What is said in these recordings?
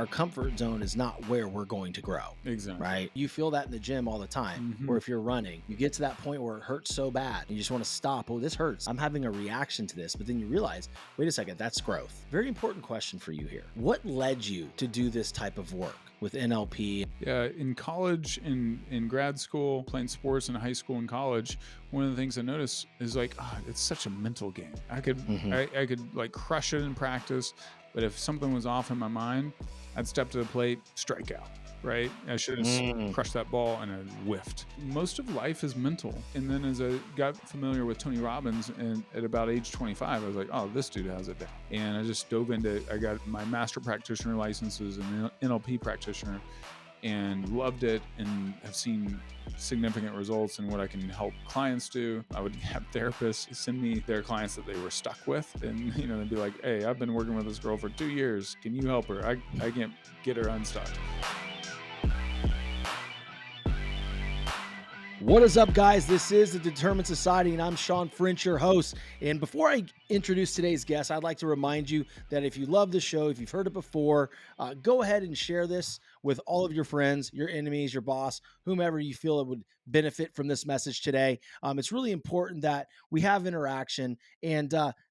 our comfort zone is not where we're going to grow. Exactly. Right? You feel that in the gym all the time, or if you're running, you get to that point where it hurts so bad, you just want to stop. Oh, this hurts. I'm having a reaction to this. But then you realize, wait a second, that's growth. Very important question for you here. What led you to do this type of work with NLP? Yeah, in college, in grad school, playing sports in high school and college, one of the things I noticed is like, it's such a mental game. I could like crush it in practice, but if something was off in my mind, I'd step to the plate, strike out. Right? I should have crushed that ball and I whiffed. Most of life is mental. And then as I got familiar with Tony Robbins, and at about age 25, I was like, oh, this dude has it down. And I just dove into, I got my master practitioner license as an NLP practitioner and loved it, and have seen significant results in what I can help clients do. I would have therapists send me their clients that they were stuck with, and they'd be like, hey, I've been working with this girl for 2 years. Can you help her? I can't get her unstuck. What is up, guys? This is the Determined Society, and I'm Sean French, your host. And before I introduce today's guest, I'd like to remind you that if you love the show, if you've heard it before, go ahead and share this with all of your friends, your enemies, your boss, whomever you feel it would benefit from this message today. It's really important that we have interaction, and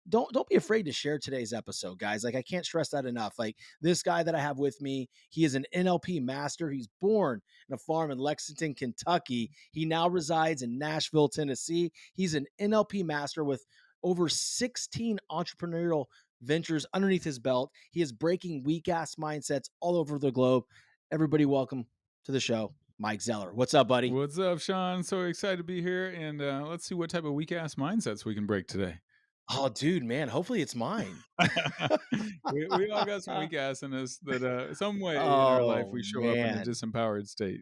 don't be afraid to share today's episode, guys. Like, I can't stress that enough. Like, this guy that I have with me, he is an NLP master. He's born in a farm in Lexington, Kentucky. He now resides in Nashville, Tennessee. He's an NLP master with over 16 entrepreneurial ventures underneath his belt. He is breaking weak ass mindsets all over the globe. Everybody, welcome to the show, Mike Zeller. What's up, buddy? What's up, Sean? So excited to be here, and let's see what type of weak ass mindsets we can break today. Oh, dude, man, hopefully it's mine. we all got some weak ass in us that some way in our life we show up in a man. disempowered state,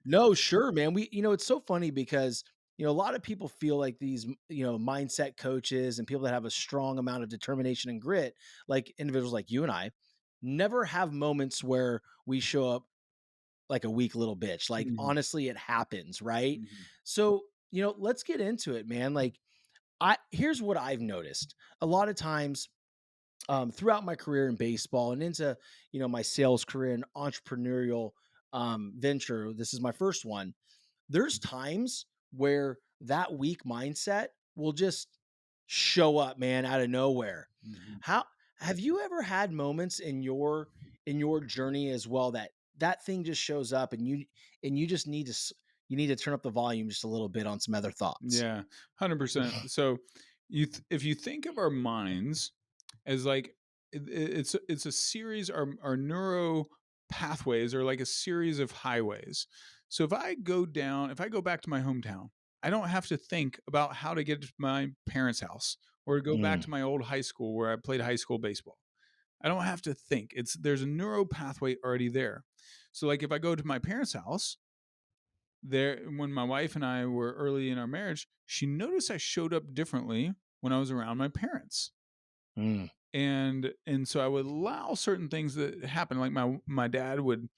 No, sure, man. It's so funny because, a lot of people feel like these, mindset coaches and people that have a strong amount of determination and grit, like individuals like you and I, never have moments where we show up like a weak little bitch. Like, honestly, it happens, right? So, let's get into it, man. Like, here's what I've noticed. A lot of times, throughout my career in baseball and into, my sales career and entrepreneurial venture, this is my first one. There's times where that weak mindset will just show up, man, out of nowhere. How have you ever had moments in your journey as well that thing just shows up and you just need to turn up the volume just a little bit on some other thoughts? Yeah, 100%. So if you think of our minds as like it's a series, our neuro pathways are like a series of highways. So if I go back to my hometown, I don't have to think about how to get to my parents' house or to go back to my old high school where I played high school baseball. I don't have to think. There's a neuro pathway already there. So like if I go to my parents' house, there, when my wife and I were early in our marriage, she noticed I showed up differently when I was around my parents. And so I would allow certain things that happen. Like my dad would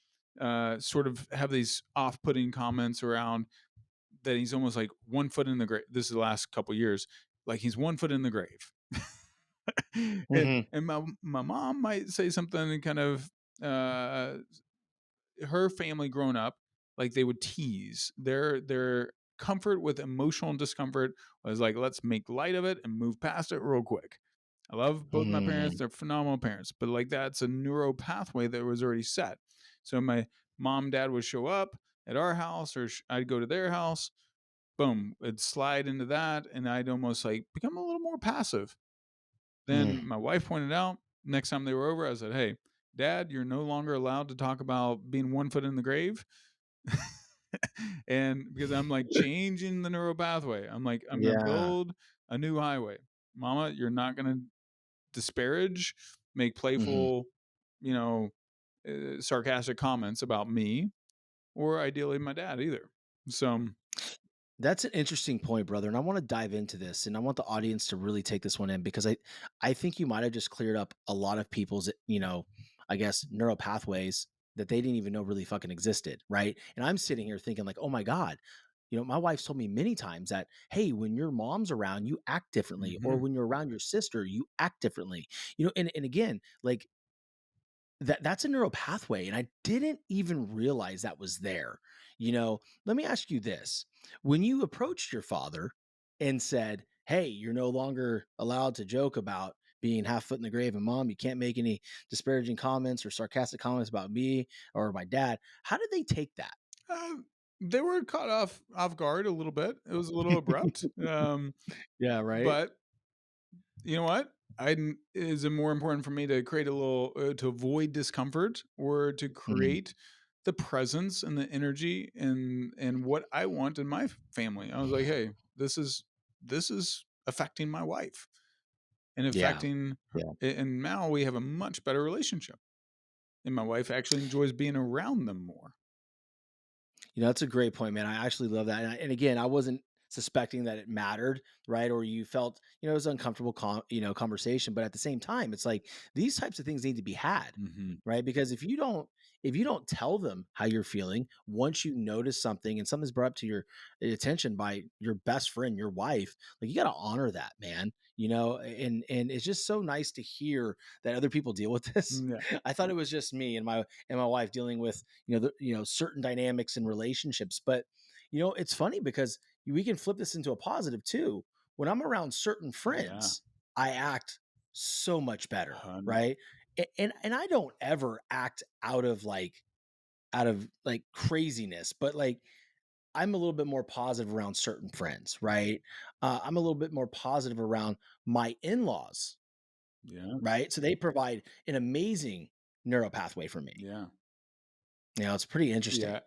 sort of have these off-putting comments around that he's almost like 1 foot in the grave. This is the last couple of years. Like he's 1 foot in the grave. And my mom might say something kind of her family growing up, like they would tease their comfort with emotional discomfort was like, let's make light of it and move past it real quick. I love both my parents. They're phenomenal parents, but like that's a neuro pathway that was already set. So my mom, dad would show up at our house or I'd go to their house. Boom, it'd slide into that. And I'd almost like become a little more passive. Then my wife pointed out next time they were over, I said, hey, Dad, you're no longer allowed to talk about being 1 foot in the grave. And because I'm like changing the neural pathway, I'm like, I'm going to build a new highway. Mama, you're not going to disparage, make playful, sarcastic comments about me or ideally my dad either. So that's an interesting point, brother. And I want to dive into this and I want the audience to really take this one in because I think you might have just cleared up a lot of people's, I guess, neural pathways that they didn't even know really fucking existed. Right. And I'm sitting here thinking like, oh my God, my wife's told me many times that, hey, when your mom's around, you act differently. Or when you're around your sister, you act differently. And again, like that's a neural pathway, and I didn't even realize that was there. Let me ask you this. When you approached your father and said, "Hey, you're no longer allowed to joke about being half foot in the grave, and mom, you can't make any disparaging comments or sarcastic comments about me or my dad." How did they take that? Uh, they were caught off guard a little bit. It was a little abrupt, Yeah, right? but you know what? Is it more important for me to create a little to avoid discomfort or to Mhm. create the presence and the energy and what I want in my family? I was like, hey, this is affecting my wife and Yeah. affecting her, Yeah. and now we have a much better relationship. And my wife actually enjoys being around them more. That's a great point, man. I actually love that. And again, I wasn't suspecting that it mattered, right? Or you felt, it was uncomfortable, conversation. But at the same time, it's like these types of things need to be had, Hmm. right? Because if you don't tell them how you're feeling, once you notice something and something's brought up to your attention by your best friend, your wife, like you got to honor that, man. And it's just so nice to hear that other people deal with this. Yeah, I thought it was just me and my wife dealing with certain dynamics in relationships. But it's funny because we can flip this into a positive too. When I'm around certain yeah, friends, I act so much better, 100. right? And I don't ever act out of like craziness, but like I'm a little bit more positive around certain friends, right? I'm a little bit more positive around my in-laws, Yeah, right? So they provide an amazing neural pathway for me. yeah, It's pretty interesting. yeah.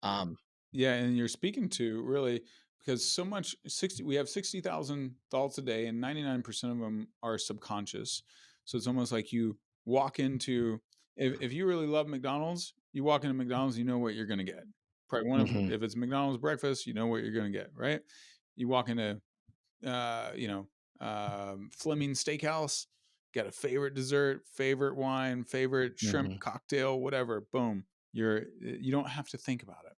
um Yeah, and you're speaking to really because so much 60 we have 60,000 thoughts a day and 99% of them are subconscious. So it's almost like you walk into if you really love McDonald's, you walk into McDonald's, you know what you're going to get. Probably one of Mhm. if it's McDonald's breakfast, you know what you're going to get, right? You walk into Fleming Steakhouse, got a favorite dessert, favorite wine, favorite shrimp Mhm. cocktail, whatever. Boom, you don't have to think about it.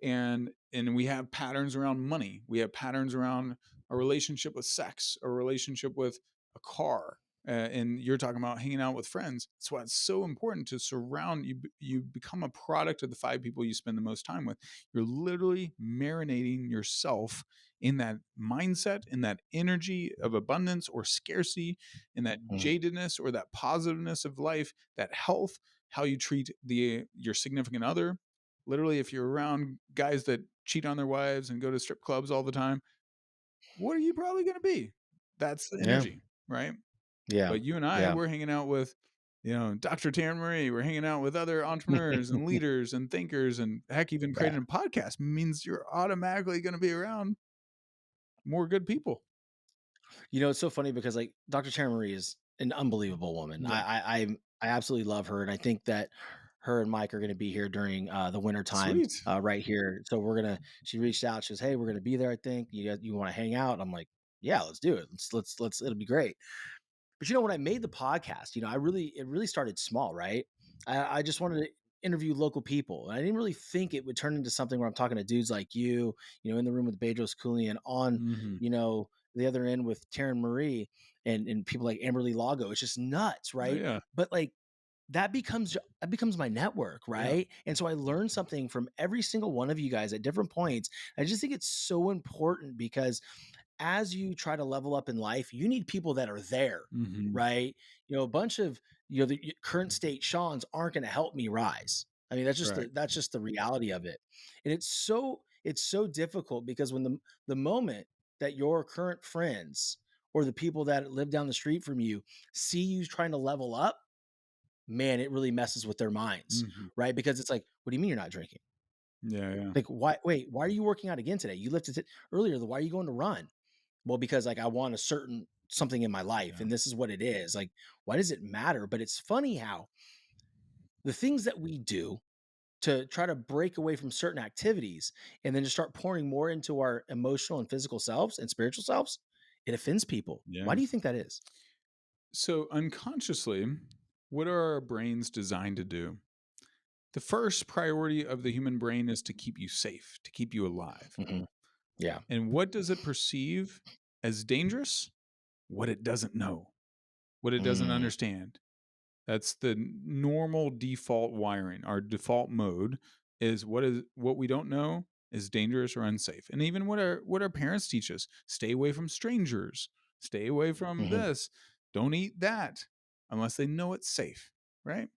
And we have patterns around money. We have patterns around a relationship with sex, a relationship with a car. And you're talking about hanging out with friends. That's why it's so important to surround you. You become a product of the 5 people you spend the most time with. You're literally marinating yourself in that mindset, in that energy of abundance or scarcity, in that Mhm. jadedness or that positiveness of life, that health, how you treat your significant other. Literally, if you're around guys that cheat on their wives and go to strip clubs all the time, what are you probably going to be? That's the Yeah. energy, right? Yeah. But you and I, Yeah. we're hanging out with, Dr. Taryn Marie. We're hanging out with other entrepreneurs and leaders and thinkers, and heck, even Yeah. creating a podcast means you're automatically going to be around more good people. It's so funny because like Dr. Tara Marie is an unbelievable woman. Yeah, I absolutely love her, and I think that her and Mike are going to be here during the winter time, sweet. right here. So we're gonna. She reached out. She goes, "Hey, we're gonna be there. I think you want to hang out." I'm like, "Yeah, let's do it. Let's. It'll be great." But when I made the podcast, it really started small, right? I just wanted to interview local people. And I didn't really think it would turn into something where I'm talking to dudes like you, in the room with Bedros Cooley and on, Hmm. the other end with Taryn Marie and people like Amberly Lago. It's just nuts, Oh right? yeah, But like that becomes my network, yeah. right? And so I learned something from every single one of you guys at different points. I just think it's so important because as you try to level up in life, you need people that are there, Hmm. right? A bunch of the current state Sean's aren't going to help me rise. I mean, Correct. that's just the reality of it, and it's so difficult because when the moment that your current friends or the people that live down the street from you see you trying to level up, man, it really messes with their minds, Hmm. right? Because it's like, what do you mean you're not drinking? Yeah, yeah, Like, why? Wait, why are you working out again today? You lifted it earlier. Why are you going to run? Well, because like I want a certain something in my life yeah. and this is what it is. Like, why does it matter? But it's funny how the things that we do to try to break away from certain activities and then just start pouring more into our emotional and physical selves and spiritual selves, it offends people. Why Yeah. do you think that is? So unconsciously, what are our brains designed to do? The first priority of the human brain is to keep you safe, to keep you alive. Mhm. Yeah. And what does it perceive as dangerous? What it doesn't know, what it doesn't Mm. understand. That's the normal default wiring. Our default mode is what we don't know is dangerous or unsafe. And even what our parents teach us, stay away from strangers, stay away from Mhm. this, don't eat that unless they know it's safe, right?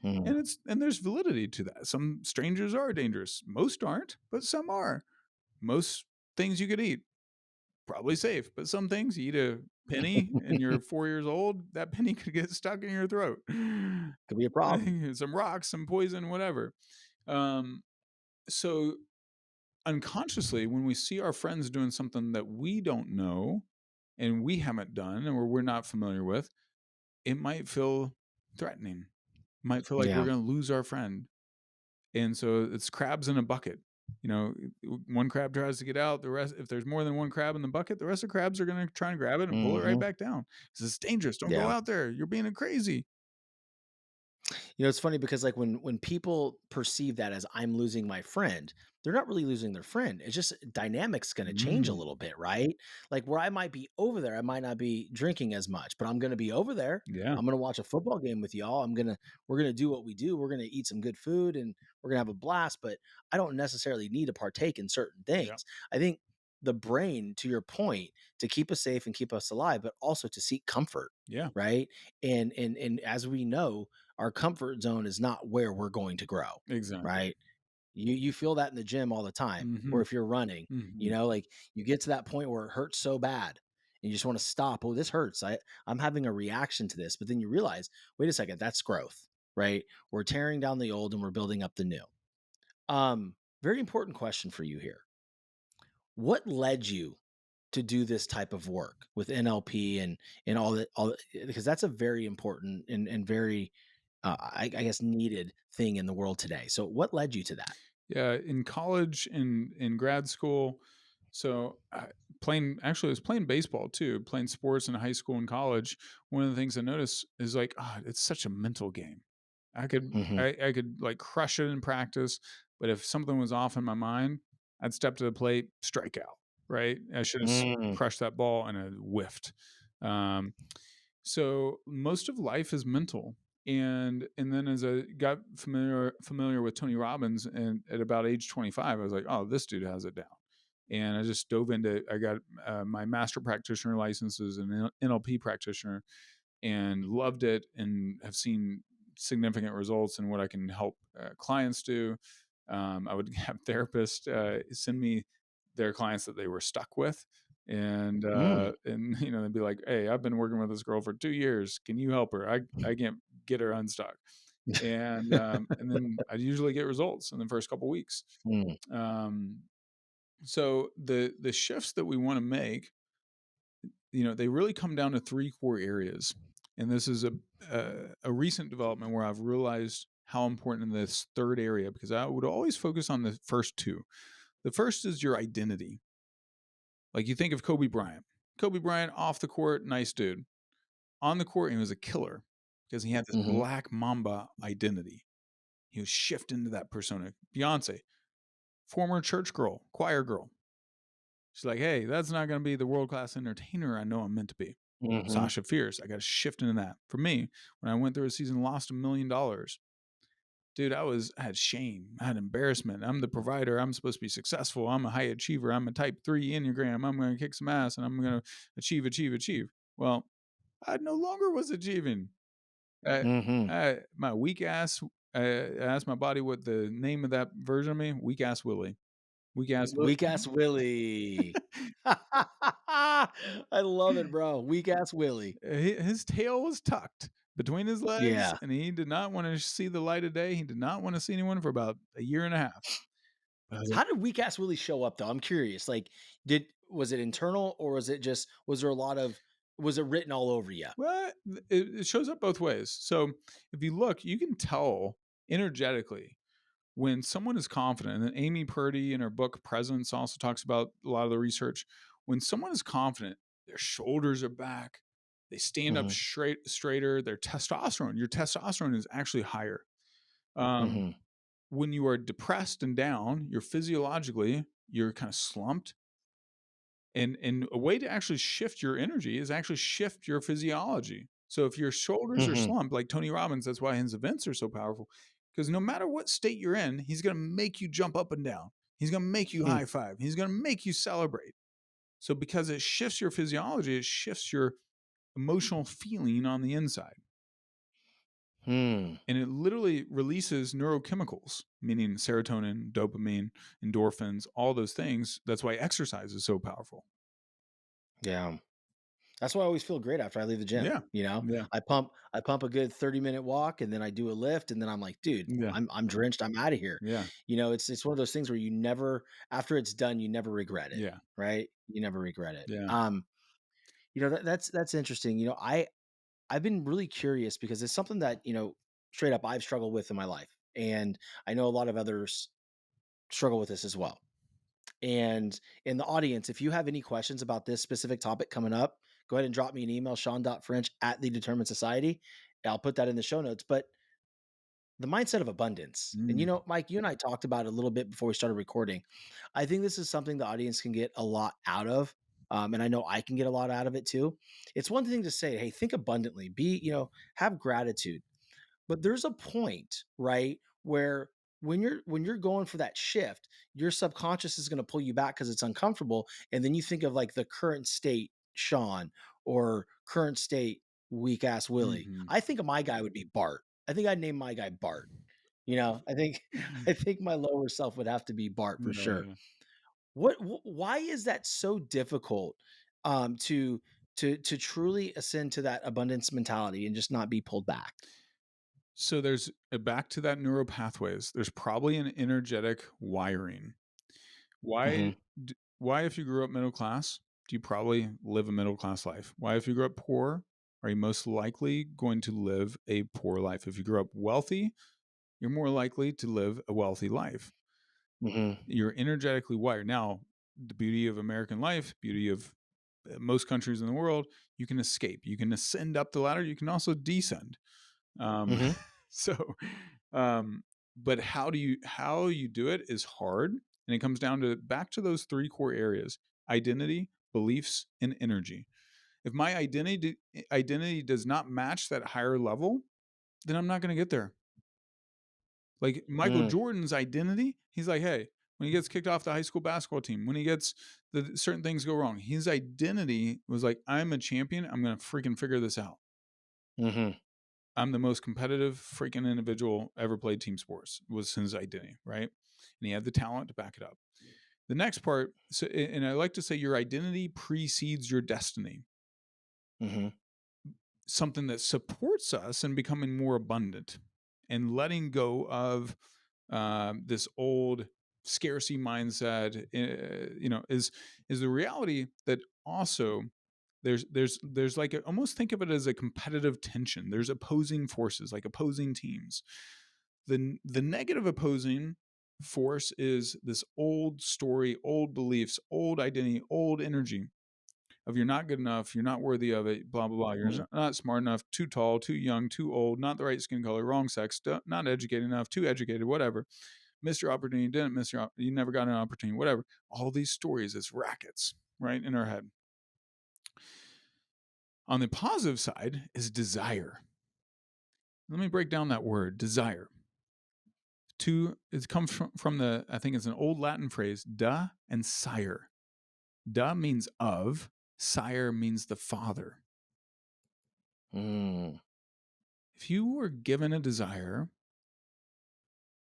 Mhm. And there's validity to that. Some strangers are dangerous. Most aren't, but some are. Most things you could eat probably safe, but some things you eat a penny and you're 4 years old, that penny could get stuck in your throat. Could be a problem. Some rocks, some poison, whatever. Um, so unconsciously, when we see our friends doing something that we don't know and we haven't done or we're not familiar with, it might feel threatening. Might feel like we're Yeah. going to lose our friend. And so it's crabs in a bucket. You know, one crab tries to get out. The rest, if there's more than one crab in the bucket, the rest of the crabs are going to try and grab it and pull it right Mhm. back down. This is dangerous. Don't go Yeah. out there. You're being crazy. It's funny because like when people perceive that as I'm losing my friend, they're not really losing their friend. It's just dynamics going to change a Mm, little bit, right? Like where I might be over there, I might not be drinking as much, but I'm going to be over there. yeah. I'm going to watch a football game with y'all. We're going to do what we do. We're going to eat some good food and we're going to have a blast, but I don't necessarily need to partake in certain Yeah. things. I think the brain, to your point, to keep us safe and keep us alive, but also to seek comfort, Yeah. right? And as we know, our comfort zone is not where we're going to grow, Exactly. right? You feel that in the gym all the time, or Mhm. if you're running, Mhm. like you get to that point where it hurts so bad and you just want to stop. Oh, this hurts. I'm having a reaction to this, but then you realize, wait a second, that's growth, right? We're tearing down the old and we're building up the new. Very important question for you here. What led you to do this type of work with NLP and all that, because that's a very important and very I guess needed thing in the world today. So what led you to that? Yeah, in college, in grad school, so playing actually I was playing baseball too, playing sports in high school and college. One of the things I noticed is like, it's such a mental game. Mhm. I could like crush it in practice, but if something was off in my mind, I'd step to the plate, strike out. Right? I should have Mm. crushed that ball and I whiffed. Um, so most of life is mental. And then as I got familiar with Tony Robbins and at about age 25, I was like, oh, this dude has it down. And I just dove into. I got my master practitioner license as an NLP practitioner, and loved it, and have seen significant results in what I can help clients do. I would have therapists send me their clients that they were stuck with, Mm. and they'd be like, "Hey, I've been working with this girl for 2 years. Can you help her? I can't get her unstuck." And then I usually get results in the first couple weeks. Mm. Um, so the shifts that we want to make, they really come down to three core areas. And this is a recent development where I've realized how important this third area, because I would always focus on the first two. The first is your identity. Like you think of Kobe Bryant. Kobe Bryant off the court, nice dude. On the court, he was a killer because he had this Mhm. black mamba identity. He was shifting into that persona. Beyonce, former church girl, choir girl. She's like, hey, that's not going to be the world class entertainer I know I'm meant to be. Mhm. Sasha Fierce, I got to shift into that. For me, when I went through a season, lost $1 million, dude, I had shame, I had embarrassment. I'm the provider. I'm supposed to be successful. I'm a high achiever. I'm a type 3 Enneagram. I'm going to kick some ass and I'm going to achieve, achieve, achieve. Well, I no longer was achieving. I, Mhm. my weak ass, I asked my body what the name of that version of me, weak ass Willie. Weak ass Weak ass Willie. I love it, bro. Weak ass Willie. His tail was tucked between his legs, Yeah. and he did not want to see the light of day. He did not want to see anyone for about a year and a half. I was like, How did weak ass Willie show up though? I'm curious. Like, was it internal or was there a lot of was it written all over you? well, it shows up both ways. So if you look, you can tell energetically when someone is confident. And Amy Purdy in her book Presence also talks about a lot of the research. When someone is confident, their shoulders are back, they stand up Mhm. straighter. Your testosterone is actually higher. Um, Mhm. when you are depressed and down, you're kind of slumped. And a way to actually shift your energy is actually shift your physiology. So if your shoulders are Mhm. slumped, like Tony Robbins, that's why his events are so powerful. Because no matter what state you're in, he's going to make you jump up and down. He's going to make you Hmm. high five. He's going to make you celebrate. So because it shifts your physiology, it shifts your emotional feeling on the inside. Hmm. And it literally releases neurochemicals, meaning serotonin, dopamine, endorphins, all those things. That's why exercise is so powerful. Yeah. That's why I always feel great after I leave the gym, Yeah. you know? Yeah. I pump a good 30-minute walk and then I do a lift and then I'm like, "Dude, Yeah. I'm drenched, I'm out of here." Yeah. It's one of those things where you never after it's done, you never regret it, Yeah. right? You never regret it. Yeah. That's interesting. I've been really curious because it's something that, straight up I've struggled with in my life. And I know a lot of others struggle with this as well. And in the audience, if you have any questions about this specific topic coming up, go ahead and drop me an email, Sean.French at the Determined Society. I'll put that in the show notes. But the mindset of abundance, and Mm. Mike, you and I talked about it a little bit before we started recording. I think this is something the audience can get a lot out of. And I know I can get a lot out of it too. It's one thing to say, hey, think abundantly, have gratitude. But there's a point, right, where when you're going for that shift, your subconscious is going to pull you back because it's uncomfortable, and then you think of like the current state Sean or current state weak ass Willie. Mhm. I think of my guy would be Bart. I think I'd name my guy Bart. I think I think my lower self would have to be Bart for Yeah, sure. yeah. Why is that so difficult to to truly ascend to that abundance mentality and just not be pulled back? So there's back to that neural pathways. There's probably an energetic wiring. Why? Mhm. Why, if you grew up middle class, do you probably live a middle class life? Why, if you grew up poor, are you most likely going to live a poor life? If you grew up wealthy, you're more likely to live a wealthy life. Mhm. You're energetically wired. Now, the beauty of American life, beauty of most countries in the world, you can escape. You can ascend up the ladder. You can also descend. Um, Mhm. so, um, but how you do it is hard, and it comes down to back to those three core areas: identity, beliefs, and energy. If my identity does not match that higher level, then I'm not going to get there. Like Michael Mm. Jordan's identity, he's like, hey, when he gets kicked off the high school basketball team, when he gets the certain things go wrong, his identity was like, I'm a champion. I'm going to freaking figure this out. Mhm. I'm the most competitive freaking individual ever played team sports was his identity, right? And he had the talent to back it up. The next part, so, and I like to say your identity precedes your destiny, Mhm. something that supports us in becoming more abundant and letting go of this old scarcity mindset. Is the reality that also there's like almost think of it as a competitive tension. There's opposing forces, like opposing teams. The negative opposing force is this old story, old beliefs, old identity, old energy of you're not good enough, you're not worthy of it, blah blah blah. You're Mhm. not smart enough, too tall, too young, too old, not the right skin color, wrong sex, not educated enough, too educated, whatever. Missed your opportunity, didn't miss you never got an opportunity, whatever. All these stories as rackets, right in our head. On the positive side is desire. Let me break down that word, desire. It comes from the, I think it's an old Latin phrase, da and sire. Da means of, sire means the father. Mm. If you were given a desire,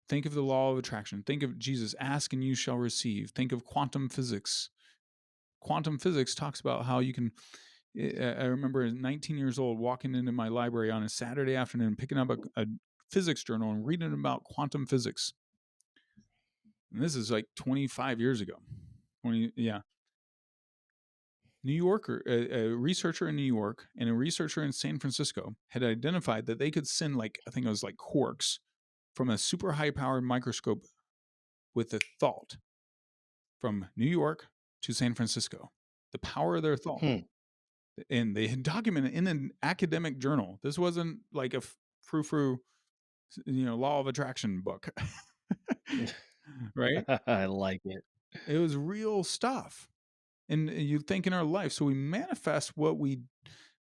think of the law of attraction. Think of Jesus, ask and you shall receive. Think of quantum physics. Quantum physics talks about how you can. I remember at 19 years old walking into my library on a Saturday afternoon, picking up a physics journal and reading about quantum physics. And this is like 25 years ago. 20, yeah. New Yorker, a researcher in New York and a researcher in San Francisco had identified that they could send like, I think it was like quarks from a super high powered microscope with a thought from New York to San Francisco. The power of their thought. Hmm. And they had documented in an academic journal. This wasn't like a frou-frou, law of attraction book, right? I like it. It was real stuff. And you think in our life, so we manifest what we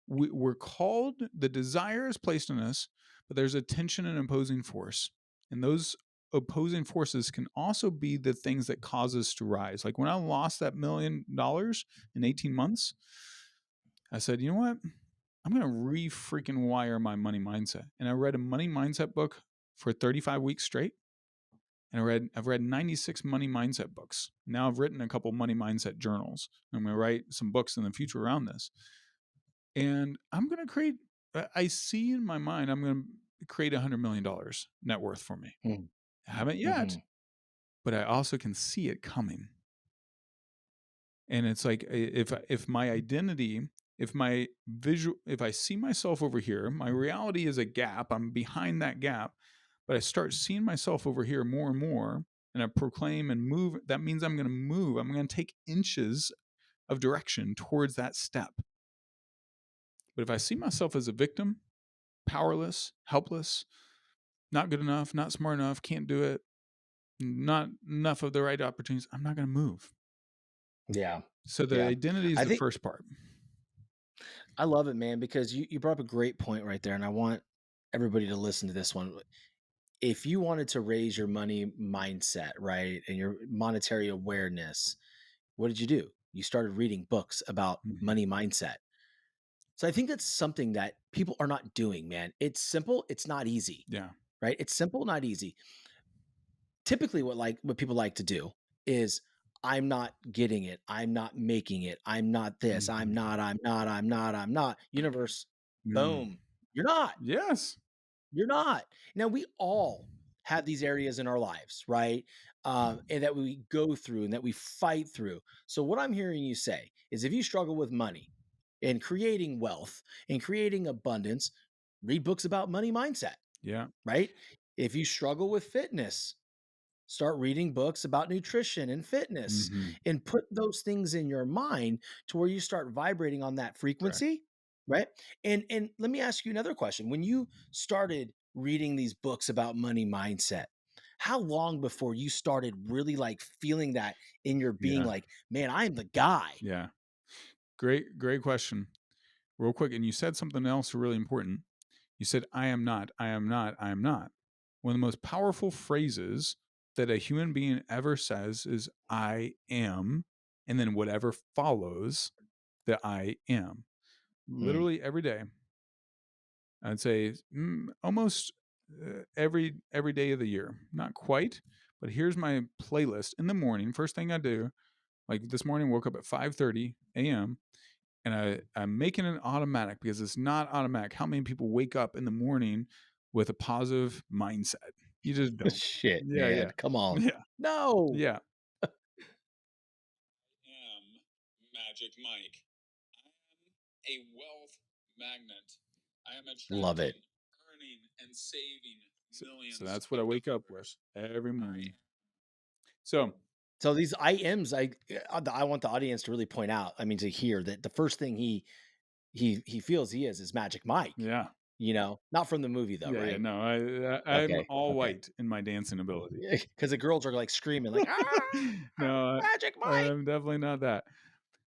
we're called, the desire is placed in us, but there's a tension and opposing force. And those opposing forces can also be the things that cause us to rise. Like when I lost that $1 million in 18 months, I said, you know what? I'm going to re freaking wire my money mindset. And I read a money mindset book for 35 weeks straight. And I've read 96 money mindset books. Now I've written a couple money mindset journals. I'm going to write some books in the future around this. And I'm going to create, I see in my mind, I'm going to create $100 million net worth for me. Mm. I haven't yet, Mhm. but I also can see it coming. And it's like, if my identity, if my visual, if I see myself over here, my reality is a gap, I'm behind that gap, but I start seeing myself over here more and more, and I proclaim and move, that means I'm going to move. I'm going to take inches of direction towards that step. But if I see myself as a victim, powerless, helpless, not good enough, not smart enough, can't do it, not enough of the right opportunities, I'm not going to move. Yeah. So the Yeah. identity is I the think first part. I love it, man, because you brought up a great point right there. And I want everybody to listen to this one. If you wanted to raise your money mindset, right, and your monetary awareness, what did you do? You started reading books about Mhm. money mindset. So I think that's something that people are not doing, man. It's simple, it's not easy, Yeah. right? It's simple, not easy. Typically what people like to do is I'm not getting it. I'm not making it. I'm not this. I'm Mhm. not, I'm not, I'm not, I'm not. Universe, Mm. boom. You're not. Yes. You're not. Now we all have these areas in our lives, right? And that we go through and that we fight through. So what I'm hearing you say is if you struggle with money and creating wealth and creating abundance, read books about money mindset, Yeah. right? If you struggle with fitness, start reading books about nutrition and fitness Mhm. and put those things in your mind to where you start vibrating on that Correct. frequency, right? And let me ask you another question. When you started reading these books about money mindset, how long before you started really like feeling that in your being Yeah. like, man, I'm the guy? Yeah. Great question. Real quick, and you said something else really important. You said, I am not, I am not, I am not. One of the most powerful phrases that a human being ever says is, I am, and then whatever follows the I am. Mm, Literally every day. I'd say almost every day of the year. Not quite, but here's my playlist in the morning. First thing I do, like this morning, woke up at 5:30 a.m. and I'm making it automatic because it's not automatic. How many people wake up in the morning with a positive mindset? You just don't. shit, Yeah, man. yeah, Come on. yeah, No. yeah. Am Magic Mike. I am a wealth magnet. I am Love it. attracting, earning, and saving millions. So that's what I wake up with every morning. So So these IMs, I want the audience to really point out. I mean, to hear that the first thing he feels he is Magic Mike. yeah, Not from the movie though, yeah. right? No, I'm Okay, all okay. white in my dancing ability. Because the girls are like screaming, like No, Magic I'm definitely not that.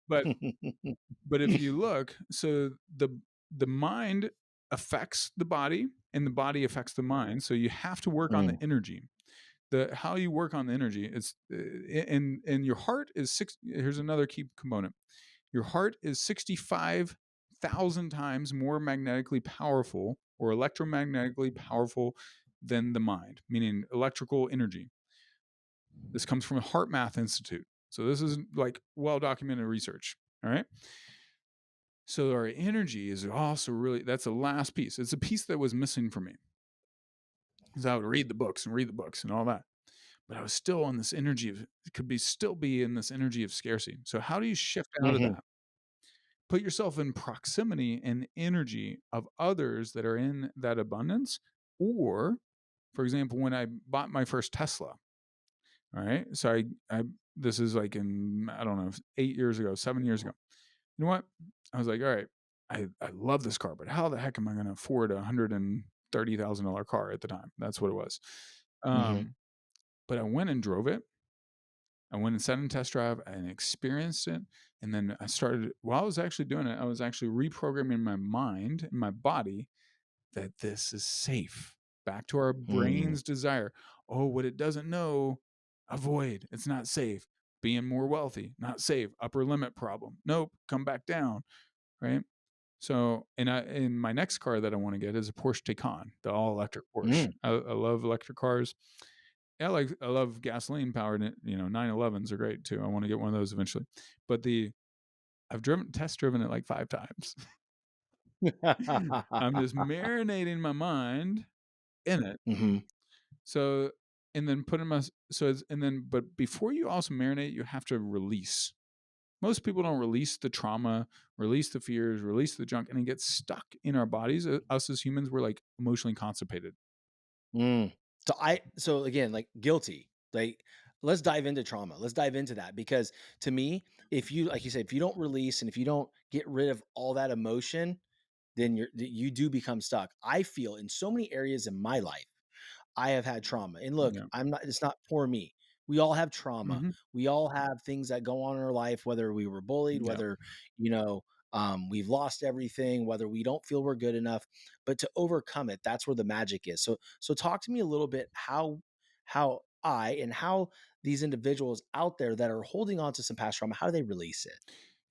But Mike. if you look, so the mind affects the body, and the body affects the mind. So you have to work on the Mm, energy. The how you work on the energy, it's and your heart is six. Here's another key component. Your heart is 65,000 times more magnetically powerful or electromagnetically powerful than the mind, meaning electrical energy. This comes from the Heart Math Institute. So this is like well documented research. All right. So our energy is also really, that's the last piece. It's a piece that was missing for me. Because I would read the books and all that. But I was still on this energy of, could be still be in this energy of scarcity. So how do you shift out of mhm, that? Put yourself in proximity and energy of others that are in that abundance. Or, for example, when I bought my first Tesla, all right. So I this is like in, I don't know, 8 years ago, 7 years ago. You know what? I was like, all right, I love this car, but how the heck am I going to afford $130,000 car at the time? That's what it was. mhm, But I went and drove it. I went and sat in test drive and experienced it. And then I started, while I was actually doing it, I was actually reprogramming my mind and my body that this is safe. Back to our Mm, brain's desire. Oh, what it doesn't know, avoid. It's not safe. Being more wealthy, not safe. Upper limit problem. Nope, come back down. Right. So, and my next car that I want to get is a Porsche Taycan, the all electric Porsche. mm. I love electric cars. Yeah, I love gasoline powered. 911s are great too. I want to get one of those eventually. But I've test driven it like 5 times. I'm just marinating my mind in it. Mhm. So, and then put in my so it's, and then but before you also marinate, you have to release. Most people don't release the trauma, release the fears, release the junk, and it gets stuck in our bodies. Us as humans, we're like emotionally constipated. Mm. So again, like guilty. Like let's dive into trauma. Let's dive into that because to me, if you like you said, if you don't release and if you don't get rid of all that emotion, then you do become stuck. I feel in so many areas in my life I have had trauma. And look, Yeah. I'm not it's not for me. We all have trauma. Hmm. We all have things that go on in our life, whether we were bullied, Yeah. whether, you know, we've lost everything, whether we don't feel we're good enough. But to overcome it, that's where the magic is. So talk to me a little bit how I and how these individuals out there that are holding on to some past trauma, how do they release it?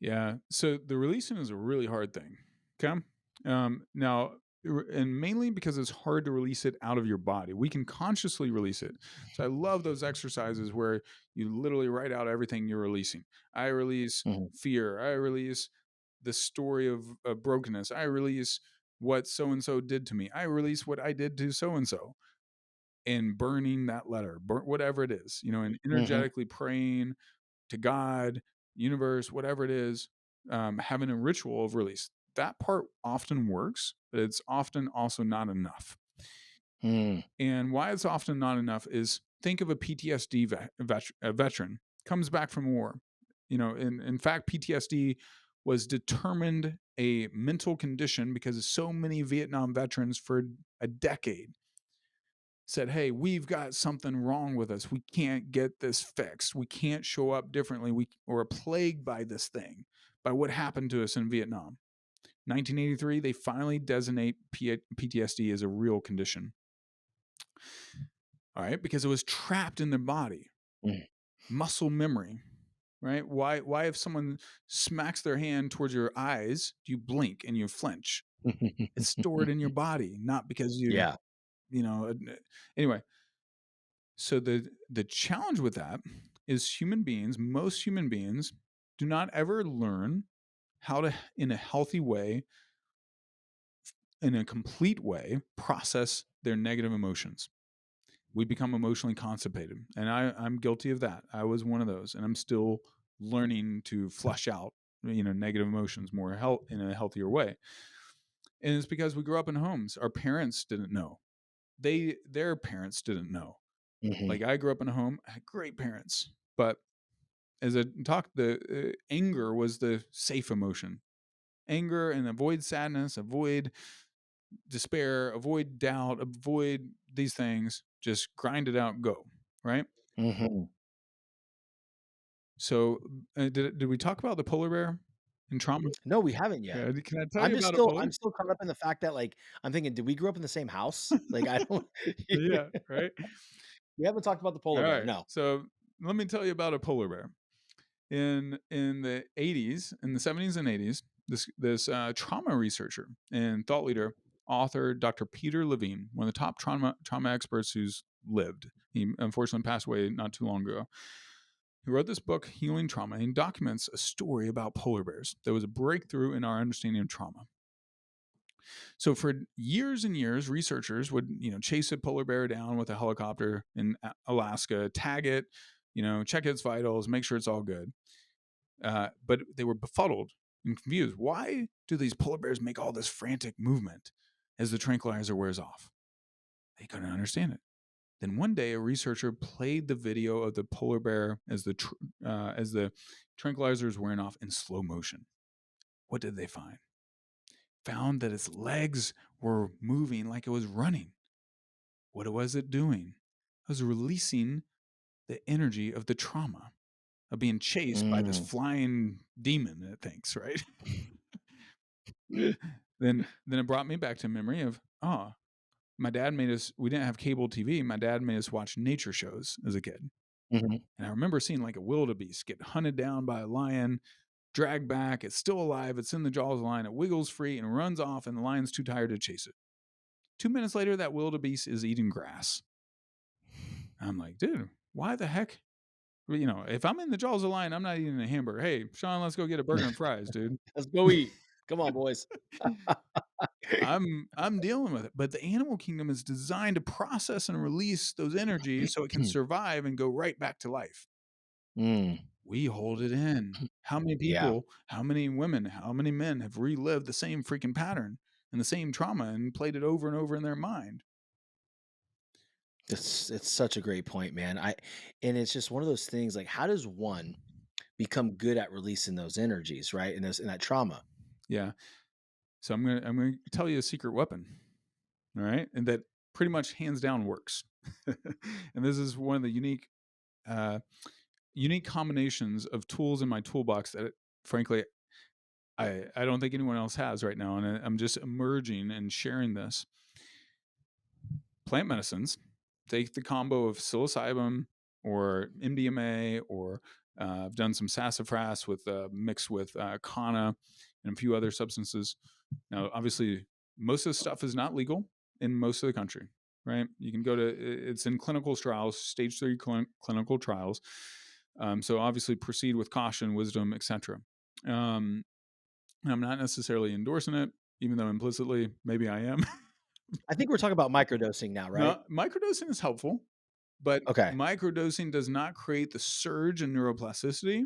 Yeah. So the releasing is a really hard thing. Okay. Now, and mainly because it's hard to release it out of your body. We can consciously release it. So I love those exercises where you literally write out everything you're releasing. I release Mhm, fear. I release the story of brokenness. I release what so and so did to me. I release what I did to so and so, and burning that letter, whatever it is, and mhm, energetically praying to God, universe, whatever it is, having a ritual of release. That part often works, but it's often also not enough. mm, And why it's often not enough is think of a PTSD a veteran comes back from war. In fact, PTSD was determined a mental condition because so many Vietnam veterans for a decade said, "Hey, we've got something wrong with us. We can't get this fixed. We can't show up differently. Or are plagued by this thing, by what happened to us in Vietnam." 1983, they finally designate PTSD as a real condition. All right, because it was trapped in their body, mm. muscle memory. Right? Why if someone smacks their hand towards your eyes, do you blink and you flinch? It's stored in your body, not because Yeah. you know. Anyway, so the challenge with that is most human beings do not ever learn how to, in a healthy way, in a complete way, process their negative emotions. We become emotionally constipated, and I'm guilty of that. I was one of those, and I'm still learning to flush out negative emotions more in a healthier way. And it's because we grew up in homes our parents didn't know. Their parents didn't know. Mhm, Like I grew up in a home, I had great parents, but as I talked, the anger was the safe emotion. Anger, and avoid sadness, avoid despair, avoid doubt, avoid these things. Just grind it out, go. Right. mhm. So, did we talk about the polar bear and trauma? No, we haven't yet. Yeah. Can I tell you about a polar? I'm still caught up in the fact that, like, I'm thinking, did we grow up in the same house? Like, I don't Yeah. Right. we haven't talked about the All polar bear, right. no. So let me tell you about a polar bear. In the 80s, in the 70s and 80s, this trauma researcher and thought leader, author Dr. Peter Levine, one of the top trauma experts who's lived. He unfortunately passed away not too long ago. He wrote this book, Healing Trauma, and documents a story about polar bears that was a breakthrough in our understanding of trauma. So for years and years, researchers would chase a polar bear down with a helicopter in Alaska, tag it, check its vitals, make sure it's all good. But they were befuddled and confused. Why do these polar bears make all this frantic movement as the tranquilizer wears off? They couldn't understand it. Then one day, a researcher played the video of the polar bear as the tranquilizer is wearing off in slow motion. What did they find? Found that its legs were moving like it was running. What was it doing? It was releasing the energy of the trauma. of being chased by this Mm. flying demon, it thinks, right? Then it brought me back to memory of, oh, my dad made us, we didn't have cable TV. My dad made us watch nature shows as a kid. Mhm. And I remember seeing like a wildebeest get hunted down by a lion, dragged back. It's still alive. It's in the jaws of the lion. It wiggles free and runs off, and the lion's too tired to chase it. 2 minutes later, that wildebeest is eating grass. I'm like, dude, why the heck? If I'm in the jaws of a lion, I'm not eating a hamburger. Hey, Sean, let's go get a burger and fries, dude. Let's go eat. Come on, boys. I'm dealing with it. But the animal kingdom is designed to process and release those energies so it can survive and go right back to life. Mm. We hold it in. How many Yeah. people, how many women, how many men have relived the same freaking pattern and the same trauma and played it over and over in their mind? It's such a great point, man. And it's just one of those things, like, how does one become good at releasing those energies, right? And those and that trauma. Yeah. So I'm gonna tell you a secret weapon. All right. And that pretty much hands down works. And this is one of the uh unique combinations of tools in my toolbox that frankly I don't think anyone else has right now. And I'm just emerging and sharing this. Plant medicines take the combo of psilocybin or MDMA, or I've done some sassafras with mixed with kanna and a few other substances. Now, obviously, most of the stuff is not legal in most of the country, right? You can go to it's in clinical trials, stage 3 clinical trials. So obviously, proceed with caution, wisdom, etc. Um, I'm not necessarily endorsing it, even though implicitly maybe I am. I think we're talking about microdosing now, right? No, microdosing is helpful, but Okay. microdosing does not create the surge in neuroplasticity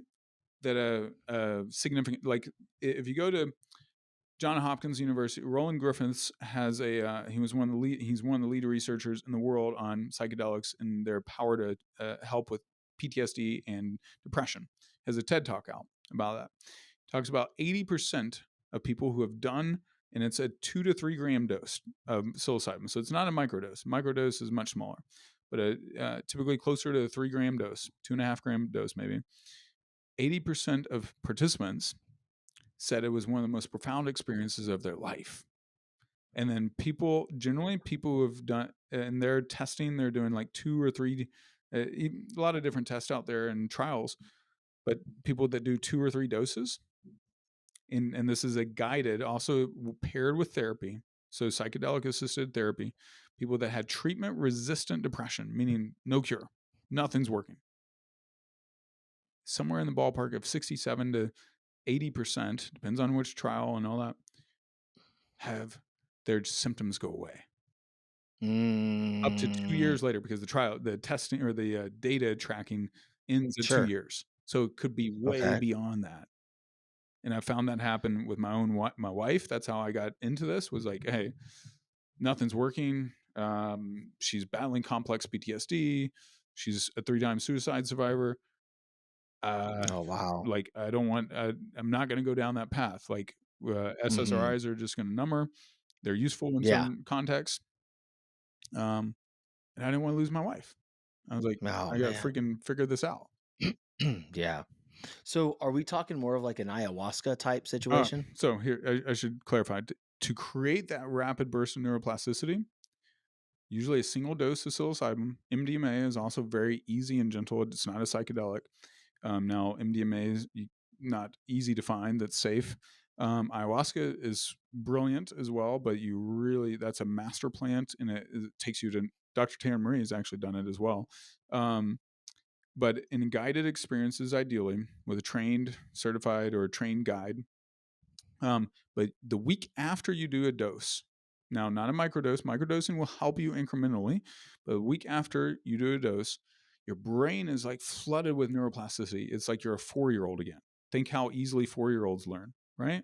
that a significant, like, if you go to John Hopkins University, Roland Griffiths has he's one of the lead researchers in the world on psychedelics and their power to help with PTSD and depression. Has a TED talk out about that. Talks about 80% of people who have done, and it's a 2 to 3 gram dose of psilocybin. So it's not a microdose. Microdose is much smaller, but typically closer to a 3 gram dose, 2.5 gram dose, maybe. 80% of participants said it was one of the most profound experiences of their life. And then generally people who have done, and they're testing, they're doing like 2 or 3, a lot of different tests out there and trials, but people that do 2 or 3 doses, and this is a guided, also paired with therapy. So psychedelic assisted therapy, people that had treatment resistant depression, meaning no cure, nothing's working. Somewhere in the ballpark of 67 to 80%, depends on which trial and all that, have their symptoms go away up to two Mm. years later, because the testing or the data tracking ends at two Sure. years. So it could be way Okay. beyond that. And I found that happen with my wife. That's how I got into this, was like, hey, nothing's working. She's battling complex PTSD. She's a 3-time suicide survivor. Uh, Oh, wow. like, I'm not going to go down that path. Like, Mhm. SSRIs are just going to numb her. They're useful in Yeah. some contexts. Um, and I didn't want to lose my wife. I was like, Oh, I got to man. freaking figure this out. Yeah. So, are we talking more of like an ayahuasca type Uh, situation? so here, I should clarify, to create that rapid burst of neuroplasticity, usually a single dose of psilocybin. MDMA is also very easy and gentle. It's not a psychedelic. Now, MDMA is not easy to find that's safe. Ayahuasca is brilliant as well, but that's a master plant, and it takes you to, Dr. Tanner Marie has actually done it as well. Um, but in guided experiences, ideally with a trained, certified, or a trained guide. But the week after you do a dose, now not a microdose, microdosing will help you incrementally, but a week after you do a dose, your brain is like flooded with neuroplasticity. It's like you're a 4-year-old again. Think how easily 4-year-olds learn, right?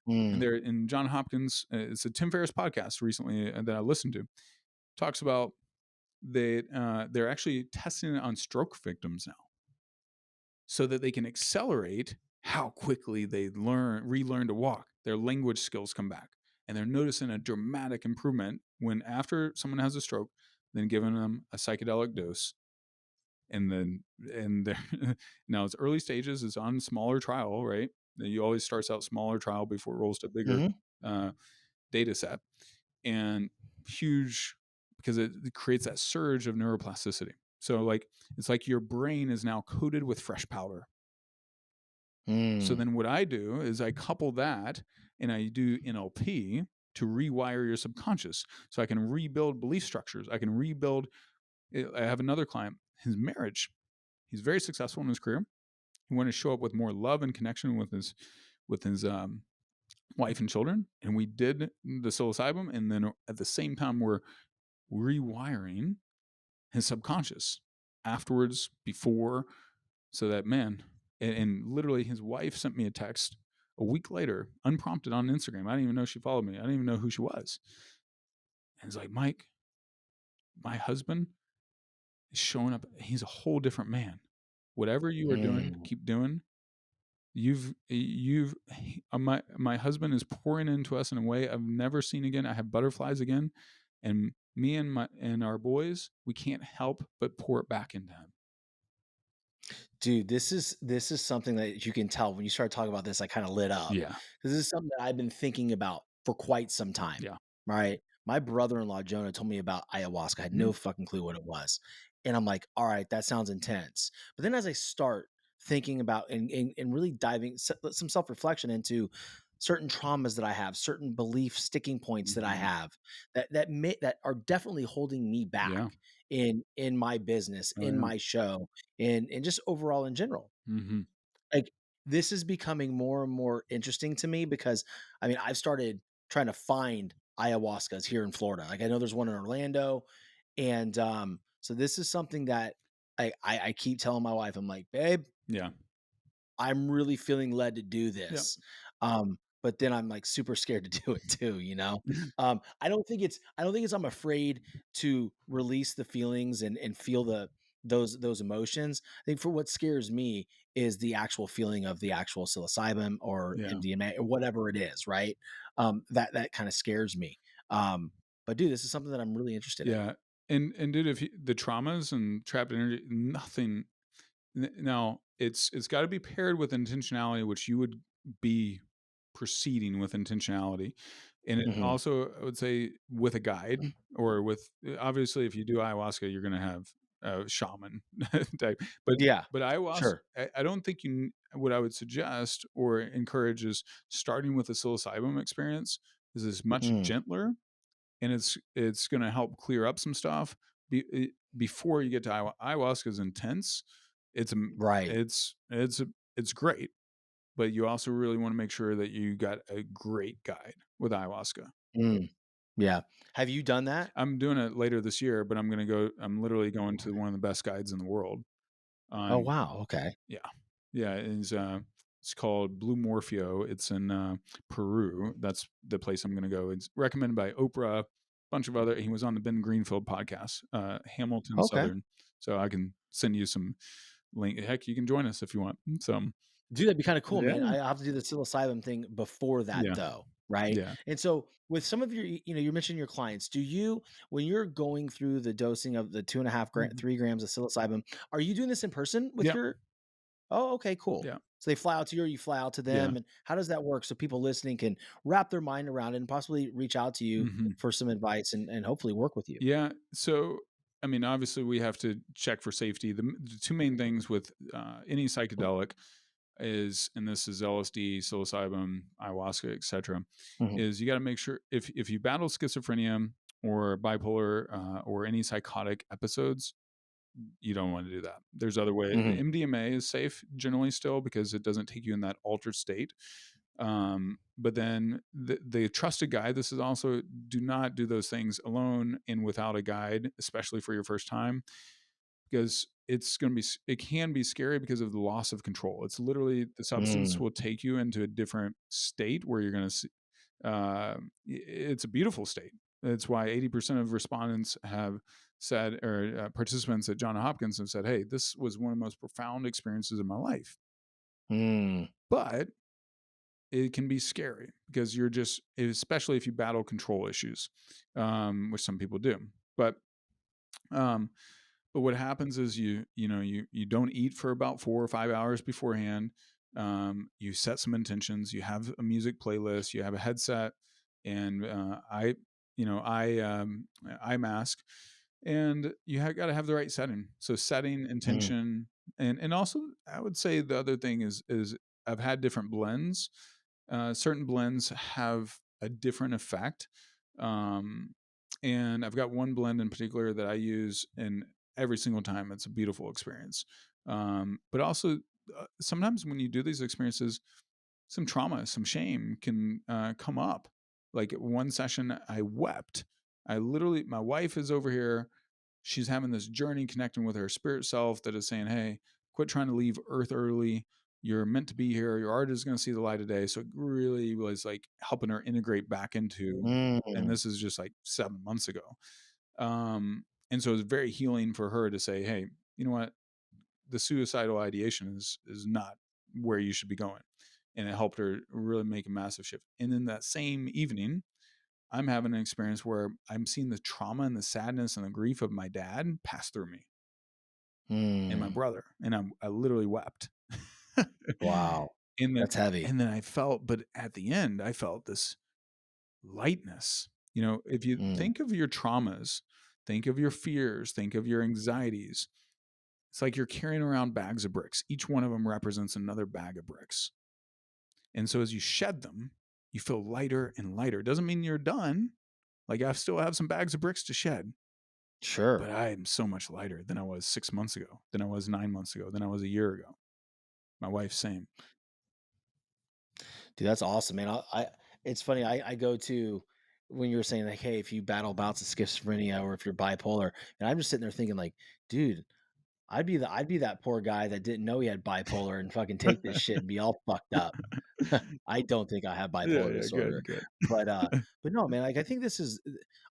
And Mm. there, in John Hopkins, it's a Tim Ferriss podcast recently that I listened to, talks about that they're actually testing it on stroke victims now, so that they can accelerate how quickly they relearn to walk. Their language skills come back. And they're noticing a dramatic improvement when, after someone has a stroke, then giving them a psychedelic dose, and then and there now it's early stages, it's on smaller trial, right? You always starts out smaller trial before it rolls to bigger Mhm. uh, data set, and huge because it creates that surge of neuroplasticity. So like it's like your brain is now coated with fresh powder. So Mm. then what I do is I couple that and I do NLP to rewire your subconscious so I can rebuild belief structures. I can rebuild. I have another client, his marriage. He's very successful in his career. He wanted to show up with more love and connection with his wife and children, and we did the psilocybin, and then at the same time we're rewiring his subconscious afterwards, before, so that man, and literally his wife sent me a text a week later, unprompted on Instagram. I didn't even know she followed me. I didn't even know who she was. And it's like, Mike, my husband is showing up. He's a whole different man. Whatever you are doing, Mm. keep doing. My husband is pouring into us in a way I've never seen again. I have butterflies again, and me and our boys, we can't help but pour it back into him. Dude, this is something that you can tell when you start talking about this, I kinda lit up, Yeah, 'cause this is something that I've been thinking about for quite some time, yeah. right? My brother-in-law, Jonah, told me about ayahuasca, I had Mhm. no fucking clue what it was, and I'm like, "Alright, that sounds intense." But then as I start thinking about and really diving some self-reflection into certain traumas that I have, certain belief sticking points that I Mhm. have, that are definitely holding me Yeah. back in my business, Oh, in yeah. my show, and just overall in general. Mhm. Like, this is becoming more and more interesting to me because, I mean, I've started trying to find ayahuascas here in Florida. Like, I know there's one in Orlando, and, so this is something that I keep telling my wife, I'm like, "Babe, Yeah. I'm really feeling led to do Yep. this." But then I'm, like, super scared to do it too, you know? I don't think it's I'm afraid to release the feelings and feel those emotions. I think for what scares me is the actual feeling of the actual psilocybin or Yeah. MDMA or whatever it is, right? That kinda scares me. But dude, this is something that I'm really interested in. Yeah. And dude, if you, the traumas and trapped energy, nothing. Now, it's got to be paired with intentionality, which you would be proceeding with intentionality, and it Mhm. also, I would say, with a guide, or with, obviously, if you do ayahuasca, you're going to have a shaman type, but Yeah. ayahuasca, Sure. I don't think what I would suggest or encourage is starting with a psilocybin experience is much Mm. gentler, and it's going to help clear up some stuff before you get to ayahuasca. Is intense. It's Right. it's great, but you also really want to make sure that you got a great guide with ayahuasca. Mm. Yeah. Have you done that? I'm doing it later this year, but I'm literally going to one of the best guides in the world. Oh, On wow, okay. Yeah. Yeah, it's called Blue Morpheo. It's in, Peru. That's the place I'm gonna go. It's recommended by Oprah, bunch of other, he was on the Ben Greenfield podcast, Hamilton Okay. Southern. So I can send you some link. Heck, you can join us if you want. So, Dude, that'd be kinda cool, yeah, man. I have to do the psilocybin thing before that, yeah, though, right? yeah. And so, with some of your you mentioned your clients, do you when you're going through the dosing of the 2.5 Mhm. 3 grams of psilocybin, are you doing this in person with Yeah, your Oh, okay, cool. yeah, So they fly out to you or you fly out to yeah. them, and how does that work so people listening can wrap their mind around it and possibly reach out to you Mhm. for some advice and hopefully work with you? Yeah. So, I mean, obviously, we have to check for safety. The two main things with any psychedelic is, and this is LSD, psilocybin, ayahuasca, etc., Mhm, is you got to make sure, if you battle schizophrenia or bipolar, or any psychotic episodes, you don't want to do that. There's other ways. mhm, MDMA is safe generally still because it doesn't take you in that altered state. But then the trusted guide, this is also, do not do those things alone and without a guide, especially for your first time, because it can be scary because of the loss of control. It's literally, the substance mm, will take you into a different state where you're going to see, it's a beautiful state. That's why 80% of respondents have said, or participants at Johns Hopkins have said, hey, this was one of the most profound experiences of my life. mm, But it can be scary because you're just, especially if you battle control issues, which some people do. But um, But what happens is you don't eat for about 4 or 5 hours beforehand. You set some intentions, you have a music playlist, you have a headset, and, I mask, and gotta have the right setting. So setting Mm, intention, and also I would say the other thing is I've had different blends. Certain blends have a different effect. Um, and I've got one blend in particular that I use, and every single time it's a beautiful experience. But also, sometimes when you do these experiences, some trauma, some shame can come up. Like one session, I wept. My wife is over here. She's having this journey connecting with her spirit self that is saying, "Hey, quit trying to leave Earth early. You're meant to be here. Your art is going to see the light of day." So it really was like helping her integrate back into, and mm, this is just like 7 months ago. And so it was very healing for her to say, "Hey, you know what? The suicidal ideation is not where you should be going." And it helped her really make a massive shift. And then that same evening, I'm having an experience where I'm seeing the trauma and the sadness and the grief of my dad pass through me and my mm. brother, and I literally wept. Wow. and then That's heavy. and then I felt, but at the end, I felt this lightness. If you Mm, think of your traumas, think of your fears, think of your anxieties. It's like you're carrying around bags of bricks. Each one of them represents another bag of bricks. And so as you shed them, you feel lighter and lighter. It doesn't mean you're done. Like I still have some bags of bricks to shed, but sure. I am so much lighter than I was 6 months ago, than I was 9 months ago, than I was a year ago. My wife's same. Dude, that's awesome, man. It's funny. I go to when you were saying like, hey, if you battle bouts of schizophrenia or if you're bipolar, and I'm just sitting there thinking like, dude, I'd be that poor guy that didn't know he had bipolar and fucking take this shit and be all fucked up. I don't think I have Yeah, bipolar yeah, disorder, good, good. but but no, man. Like I think this is.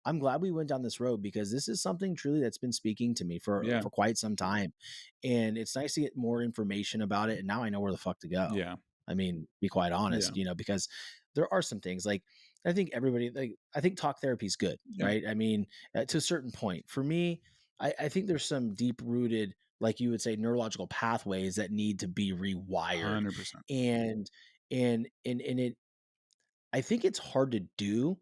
I'm glad we went down this road because this is something truly that's been speaking to me Yeah, for quite some time, and it's nice to get more information about it. And now I know where the fuck to go. yeah, I mean, be quite yeah, honest, because there are some things like I think everybody like I think talk therapy is good, yeah, right? I mean, to a certain point. For me, I think there's some deep rooted, like you would say, neurological pathways that need to be rewired, 100%. and and it I think it's hard to do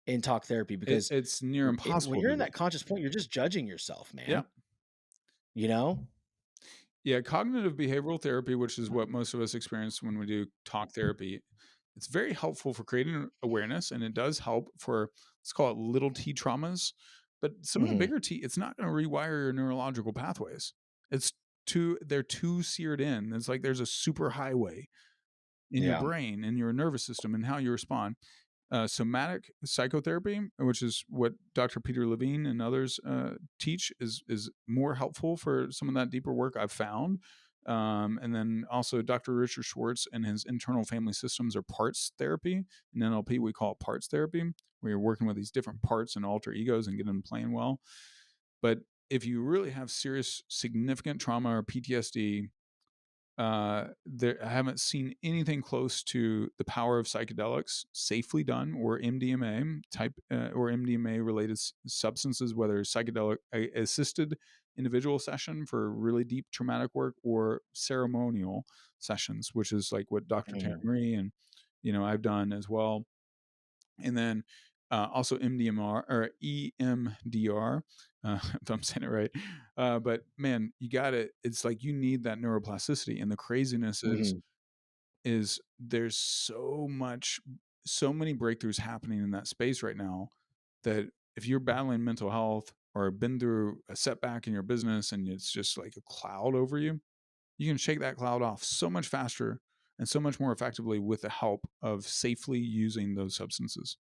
in talk therapy because It's near when impossible you're to in do. that conscious point, you're just judging yourself, Yeah. man. You know? Yeah, cognitive behavioral therapy, which is what most of us experience when we do talk therapy, it's very helpful for creating awareness, and it does help for, let's call it little t traumas. But some of the Mhm. bigger t, it's not going to rewire your neurological pathways. They're too seared in. It's like there's a super highway in your Yeah. brain and your nervous system and how you respond. Somatic psychotherapy, which is what Dr. Peter Levine and others teach, is more helpful for some of that deeper work I've found. And then also Dr. Richard Schwartz and his internal family systems or parts therapy. In NLP, we call it parts therapy, where you're working with these different parts and alter egos and getting them playing well. But if you really have serious, significant trauma or PTSD, I haven't seen anything close to the power of psychedelics safely done, or MDMA type, or MDMA related substances, whether psychedelic assisted individual session for really deep traumatic work, or ceremonial sessions, which is like what Dr. Terry Mhm. Marie and I've done as well. And then also MDMR or EMDR, if I'm saying it right. But man, you got to. It's like you need that neuroplasticity, and the craziness Mhm. is there's so many breakthroughs happening in that space right now, that if you're battling mental health or been through a setback in your business and it's just like a cloud over you, you can shake that cloud off so much faster and so much more effectively with the help of safely using those substances.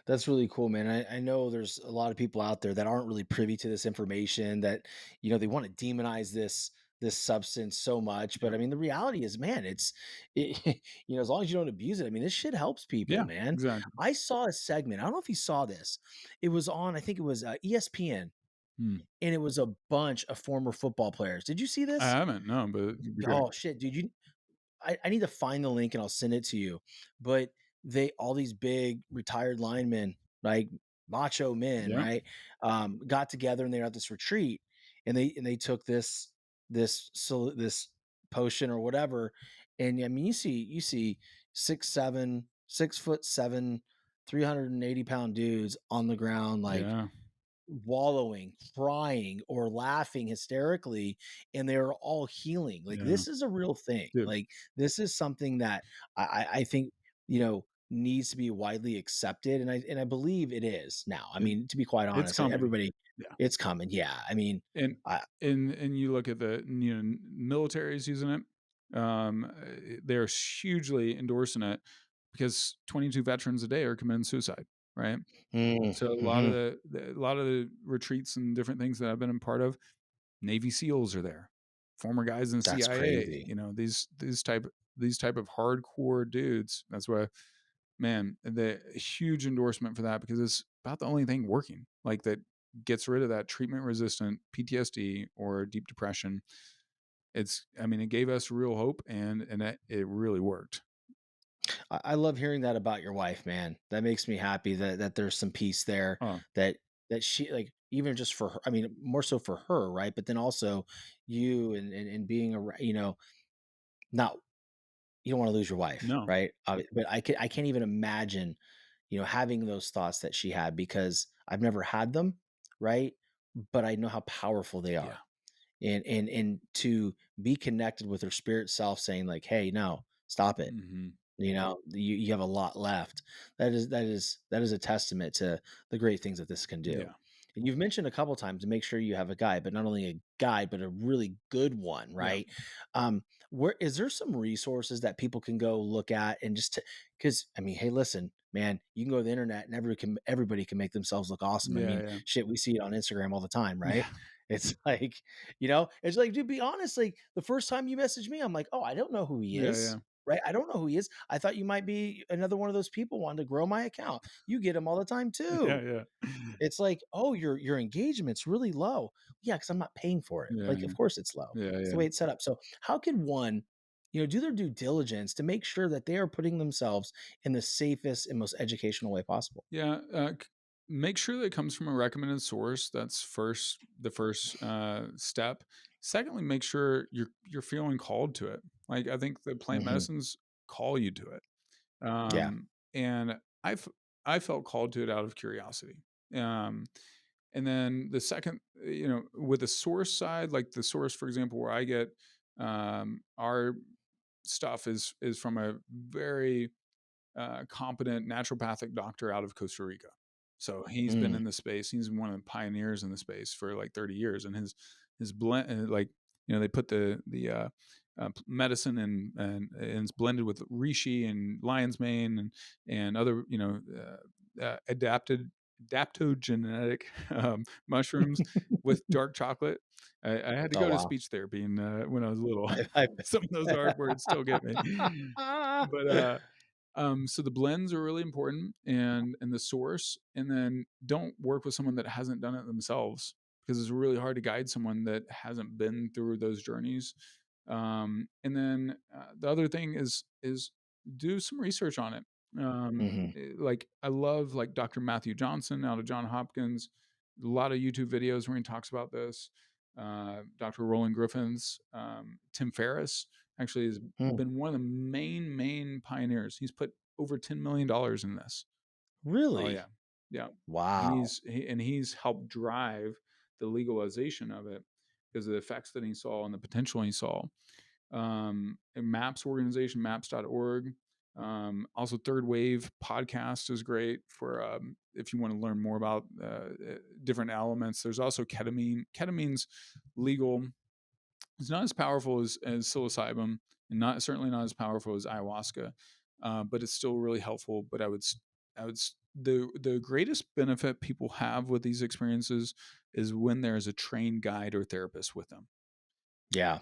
That's really cool, man. I know there's a lot of people out there that aren't really privy to this information that, they want to demonize this substance so much. But Yeah. I mean, the reality is, man, as long as you don't abuse it, I mean, this shit helps people, Yeah, man. exactly. I saw a segment. I don't know if you saw this. It was on, I think it was ESPN, Hmm. and it was a bunch of former football players. Did you see I this? haven't, no, but it'd be great. Oh shit, dude! I need to find the link and I'll send it to you. But they all these big retired linemen, like macho men, Yeah. right? Got together and they're at this retreat. and they took this potion or whatever, and I mean, you see 6'7", 6'7", 380-pound dudes on the ground, like Yeah. wallowing, crying, or laughing hysterically, and they're all healing. Like, Yeah. this is a real thing. Dude. Like, this is something that I think, needs to be widely accepted, and I believe it is now. I It mean, to be quite it's honest, like, coming. everybody Yeah. it's coming. Yeah. I mean, And I and you look at the, military's using it. They're hugely endorsing it because 22 veterans a day are committing suicide, right? So a lot of mhm. a lot of the retreats and different things that I've been a part of, Navy SEALs are there, former guys in That's CIA. crazy. These type of hardcore dudes. That's why, man, the huge endorsement for that because it's about the only thing working like that gets rid of that treatment resistant PTSD or deep depression. I mean, it gave us real hope and it really worked. I love hearing that about your wife, man. That makes me happy that there's some peace there, Oh, that she, like, even just for her, I mean, more so for her, right? But then also you, and being not, you don't want to lose your wife, no. right? But I can't even imagine, having those thoughts that she had, because I've never had them, right? But I know how powerful they Yeah. are. And to be connected with her spirit self saying, like, hey, no, stop it. Mhm. You have a lot left. That is a testament to the great things that this can do. Yeah. And you've mentioned a couple times to make sure you have a guide, but not only a guide, but a really good one, Yeah. right? Where is there some resources that people can go look at, and just because, I mean, hey, listen, man, you can go to the internet and everybody can make themselves look awesome. I Yeah, mean, yeah. shit, we see it on Instagram all the time, right? Yeah. It's like, it's like, dude, be honest. Like, the first time you messaged me, I'm like, oh, I don't know who he Yeah, is. yeah. Right? I don't know who he is. I thought you might be another one of those people wanting to grow my account. You get them all the time Yeah, too. yeah. It's like, "Oh, your engagement's really low." Yeah, because 'cause I'm not paying for it. Yeah, Like, of course it's low. yeah, It's the yeah. way it's set up. So, how can one, do their due diligence to make sure that they are putting themselves in the safest and most educational way possible? Yeah, make sure that it comes from a recommended source. That's the first step. Secondly, make sure you're feeling called to it. Like I think the plant Mhm. medicines call you to it, Yeah. and I felt called to it out of curiosity. Um, and then the second, with the source side, like the source, for example, where I get our stuff is from a very competent naturopathic doctor out of Costa Rica. So he's been Mm. in the space. He's one of the pioneers in the space for like 30 years, and his blend, like they put medicine and it's blended with reishi and lion's mane and other adaptogenetic mushrooms with dark chocolate. I had to Oh, go to wow. speech therapy when I was little. I Some of those hard words still get me, Ah. but so the blends are really important and the source, and then don't work with someone that hasn't done it themselves because it's really hard to guide someone that hasn't been through those journeys. And then the other thing is do some research on it. Mhm. Like I love like Dr. Matthew Johnson out of John Hopkins. A lot of YouTube videos where he talks about this. Dr. Roland Griffiths, Tim Ferriss actually has Mm. been one of the main pioneers. He's put over $10 million in this. Oh yeah, Really? yeah. Wow. And he's helped drive the legalization of it because of the effects that he saw and the potential he saw. And MAPS organization, maps.org. Also, Third Wave podcast is great for if you want to learn more about different elements. There's also ketamine. Ketamine's legal. It's not as powerful as psilocybin, and certainly not as powerful as ayahuasca, but it's still really helpful. But the greatest benefit people have with these experiences is when there is a trained guide or therapist with them. Yeah.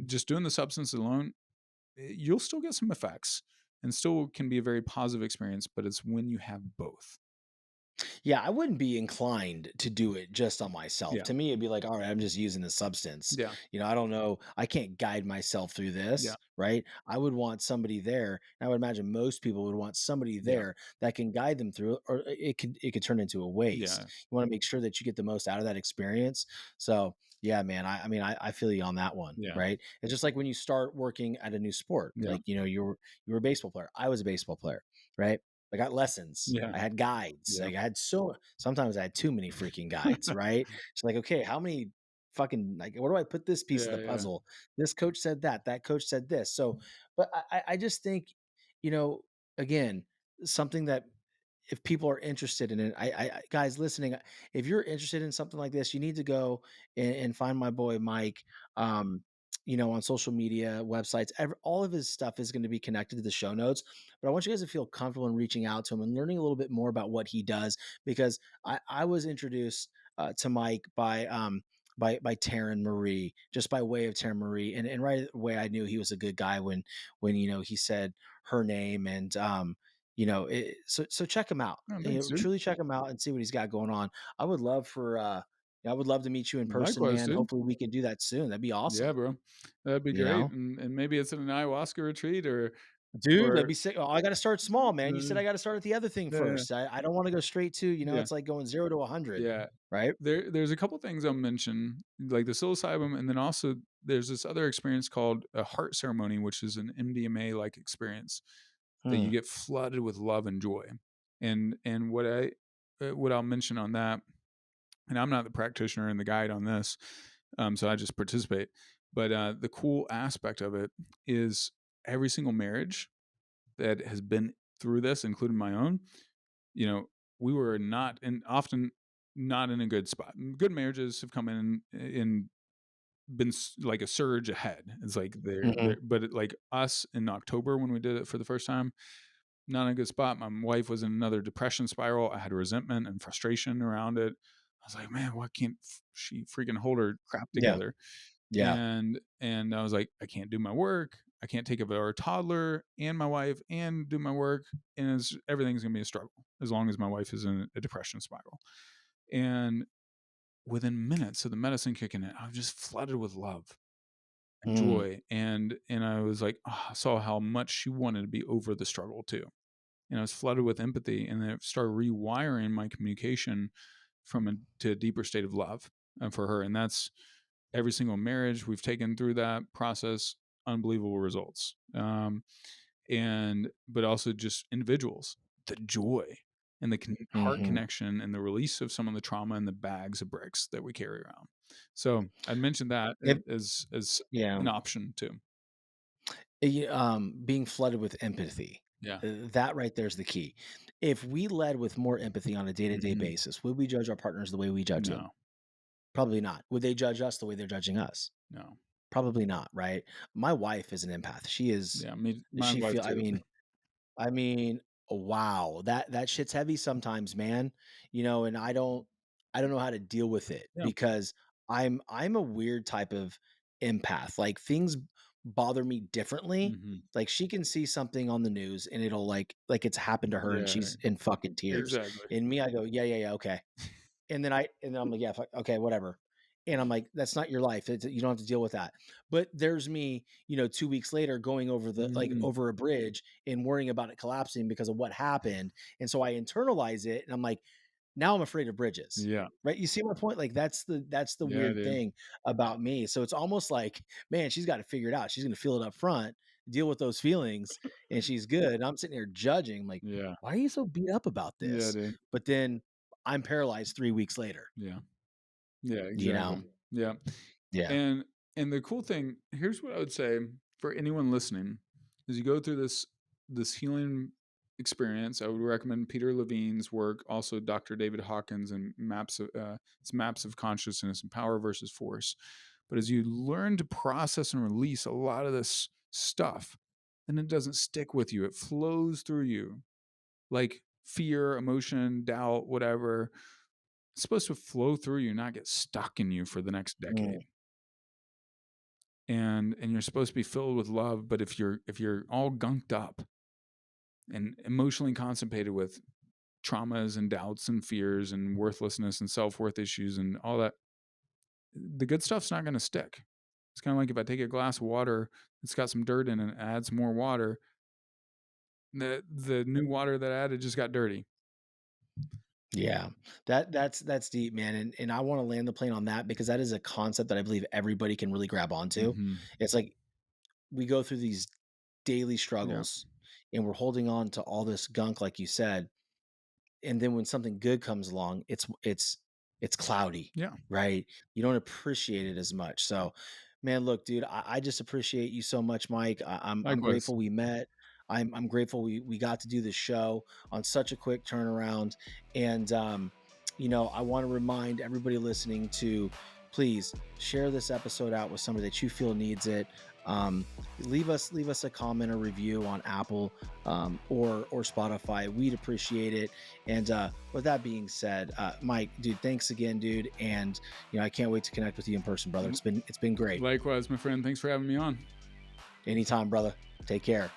Just doing the substance alone, you'll still get some effects and still can be a very positive experience, but it's when you have both. Yeah, I wouldn't be inclined to do it just on myself. Yeah. To me, it'd be like, all right, I'm just using the substance. Yeah. I don't know. I can't guide myself through Yeah. this, right? I would want somebody there. And I would imagine most people would want somebody Yeah. there that can guide them through it, or it could turn into a waste. Yeah. You want to make sure that you get the most out of that experience. So yeah, man. I mean, I feel you on that one, Yeah. right? It's just like when you start working at a new sport. Yeah. Like, you were a baseball player. I was a baseball player, right? I got lessons. Yeah. I had guides. Yeah. Like I had sometimes I had too many freaking guides, right? It's like, okay, how many fucking like where do I put this piece of Yeah. the Yeah. puzzle? This coach said that, that coach said this. So, but I just think, you know, again, something that if people are interested in it, guys listening, if you're interested in something like this, you need to go and find my boy Mike. Um, on social media, websites, all of his stuff is going to be connected to the show notes. But I want you guys to feel comfortable in reaching out to him and learning a little bit more about what he does, because I was introduced to Mike by Taryn Marie, just by way of Taryn Marie, and right away I knew he was a good guy when he said her name, and so check him out. Oh, thanks, dude. Truly check him out and see what he's got going on. I would love for I would love to meet you in person, Likewise, man. dude. Hopefully we can do that soon. That'd be Yeah, awesome. bro. That'd be You great. know, And maybe it's an ayahuasca retreat dude, that'd or be sick. Oh, I got to start small, man. You said uh, I got to start at the other thing yeah, first. I don't want to go straight to, yeah, it's like going 0 to 100, yeah. right? There's a couple things I'll mention, like the psilocybin, and then also there's this other experience called a heart ceremony, which is an MDMA like experience that you Hmm. get flooded with love and joy. And what I'll mention on that, and I'm not the practitioner and the guide on this, so I just participate. But the cool aspect of it is every single marriage that has been through this, including my own, you know, we were not and often not in a good spot. Good marriages have come in been like a surge ahead. It's like Hmm. but like us in October when we did it for the first time, not in a good spot. My wife was in another depression spiral. I had resentment and frustration around it. I was like, man, why can't she freaking hold her crap Yeah. together? Yeah. And I was like, I can't do my work. I can't take care of our toddler and my wife and do my work, and everything's gonna be a struggle as long as my wife is in a depression spiral. And within minutes of the medicine kicking in, I was just flooded with love and Mm. joy, and I was like, I saw how much she wanted to be over the struggle too, and I was flooded with empathy, and then it started rewiring my communication to a deeper state of love for her, and that's every single marriage we've taken through that process, unbelievable results. And but also just individuals, the joy and the heart Hmm. connection and the release of some of the trauma and the bags of bricks that we carry around. So I'd mention that If as Yeah. an option too. Being flooded with empathy. Yeah. That right there is the key. If we led with more empathy on a day-to-day Hmm. basis, would we judge our partners the way we judge them? No. Probably not. Would they judge us the way they're judging us? No. Probably not, right? My wife is an empath. She is Yeah. Me, my she wife feel too. I mean, wow, that shit's heavy sometimes, man. And I don't know how to deal with it Yeah. because I'm a weird type of empath. Like things bother me differently. Hmm. Like she can see something on the news and it'll like it's happened to her and Yeah. she's in fucking tears. Exactly. And me, I go, yeah, yeah, yeah, okay. And then I'm like, "Yeah, fuck, okay, whatever." And I'm like, "That's not your life. You don't have to deal with that." But there's me, 2 weeks later going over Hmm. over a bridge and worrying about it collapsing because of what happened. And so I internalize it and I'm like, now I'm afraid of bridges. Yeah. Right? You see my point? Like that's the Yeah, weird dude. thing about me. So it's almost like, man, she's got to figure it out. She's going to feel it up front, deal with those feelings, and she's good. And I'm sitting here judging, like, Yeah. why are you so beat up about Yeah, this? dude. But then I'm paralyzed 3 weeks later, Yeah. Yeah, you know? exactly. Yeah. Yeah. And the cool thing, here's what I would say for anyone listening, is you go through this healing experience. I would recommend Peter Levine's work, also Dr. David Hawkins and it's maps of consciousness and power versus force. But as you learn to process and release a lot of this stuff, then it doesn't stick with you. It flows through you like fear, emotion, doubt, whatever. It's supposed to flow through you, not get stuck in you for the next Mm, decade. And you're supposed to be filled with love, but if you're all gunked up and emotionally constipated with traumas and doubts and fears and worthlessness and self-worth issues and all that, the good stuff's not going to stick. It's kind of like if I take a glass of water, it's got some dirt in it, and add some more water, the new water that I added just got dirty. Yeah. That's deep, man, and I wanna land the plane on that because that is a concept that I believe everybody can really grab onto. Mhm. It's like we go through these daily Yeah. struggles, and we're holding on to all this gunk, like you said, and then when something good comes along, it's cloudy, Yeah. right? You don't appreciate it as much. So, man, look, dude, I just appreciate you so much, Mike. I'm Likewise. grateful we met. I'm grateful we got to do this show on such a quick turnaround. And I want to remind everybody listening to please share this episode out with somebody that you feel needs it. Um, leave us a comment or review on Apple or Spotify. We'd appreciate it. And with that being said, Mike, dude, thanks again, dude. And I can't wait to connect with you in person, brother. It's been great. Likewise, my friend. Thanks for having me on. Anytime, brother. Take care.